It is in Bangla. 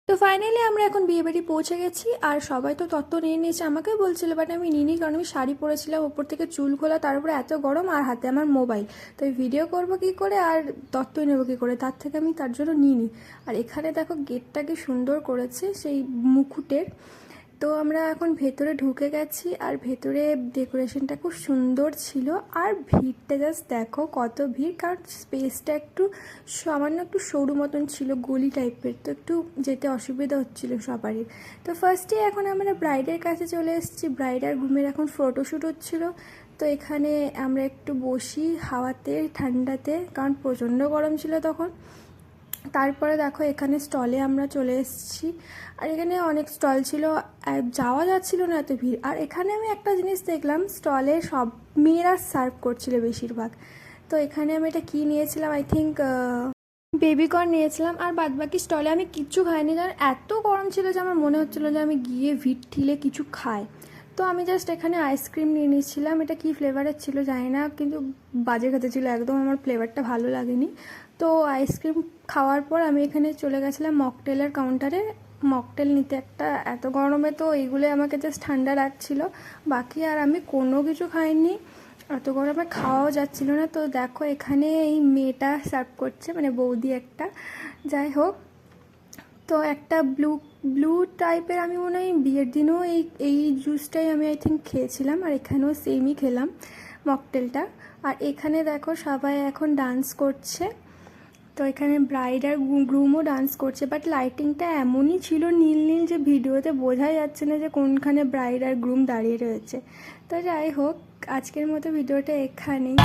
তো ফাইনালি আমরা এখন বিয়ে বাড়ি পৌঁছে গেছি। আর সবাই তো তত্ত্ব নিয়ে নিয়েছে, আমাকে বলছিল, বাট আমি নিইনি, কারণ আমি শাড়ি পরেছিলাম, ওপর থেকে চুল খোলা, তার উপরে এত গরম, আর হাতে আমার মোবাইল, তো ভিডিও করব কি করে আর তত্ত্বই নেবো কী করে, তার থেকে আমি তার জন্য নিইনি। আর এখানে দেখো গেটটা কি সুন্দর করেছে সেই মুকুটের। তো আমরা এখন ভেতরে ঢুকে গেছি, আর ভেতরে ডেকোরেশনটা খুব সুন্দর ছিল। আর ভিড়টা জাস্ট দেখো কত ভিড়, কারণ স্পেসটা একটু সামান্য একটু সরু মতন ছিল, গলি টাইপের, তো একটু যেতে অসুবিধা হচ্ছিল সবারই। তো ফার্স্টে এখন আমরা ব্রাইডের কাছে চলে এসেছি, ব্রাইড আর গ্রুমের এখন ফটোশ্যুট হচ্ছিল। তো এখানে আমরা একটু বসি হাওয়াতে, ঠান্ডাতে, কারণ প্রচণ্ড গরম ছিল তখন। তারপরে দেখো এখানে স্টলে আমরা চলে এসেছি, আর এখানে অনেক স্টল ছিল, যাওয়া যাচ্ছিল না এত ভিড়। আর এখানে আমি একটা জিনিস দেখলাম, স্টলে সব মেয়েরা সার্ভ করছিল বেশিরভাগ। তো এখানে আমি এটা কী নিয়েছিলাম, আই থিঙ্ক বেবিকর্ন নিয়েছিলাম। আর বাদবাকি স্টলে আমি কিচ্ছু খাইনি, কারণ এত গরম ছিল যে আমার মনে হচ্ছিলো যে আমি গিয়ে ভিড় ঠিলে কিছু খাই। তো আমি জাস্ট এখানে আইসক্রিম নিয়ে নিয়েছিলাম, এটা কী ফ্লেভারের ছিল জানি না, কিন্তু বাজে খেতে ছিল একদম, আমার ফ্লেভারটা ভালো লাগেনি। তো আইসক্রিম খাওয়ার পর আমি এখানে চলে গেছিলাম মকটেলের কাউন্টারে মকটেল নিতে একটা। এত গরমে তো এইগুলো আমাকে জাস্ট ঠান্ডা রাখছিল, বাকি আর আমি কোনো কিছু খাইনি, এত গরমে খাওয়াও যাচ্ছিল না। তো দেখো এখানে এই মেয়েটা সার্ভ করছে, মানে বৌদি একটা, যাই হোক। তো একটা ব্লু ব্লু টাইপের, আমি মনে হয় বিয়ের দিনও এই জুসটাই আমি আই থিঙ্ক খেয়েছিলাম, আর এখানেও সেমই খেলাম মকটেলটা। আর এখানে দেখো সবাই এখন ডান্স করছে। তো এখানে ব্রাইড আর গ্রুমও ডান্স করছে, বাট লাইটিংটা এমনই ছিল নীল নীল যে ভিডিওতে বোঝাই যাচ্ছে না যে কোনখানে ব্রাইড আর গ্রুম দাঁড়িয়ে রয়েছে। তো যাই হোক, আজকের মতো ভিডিওটা এখানেই।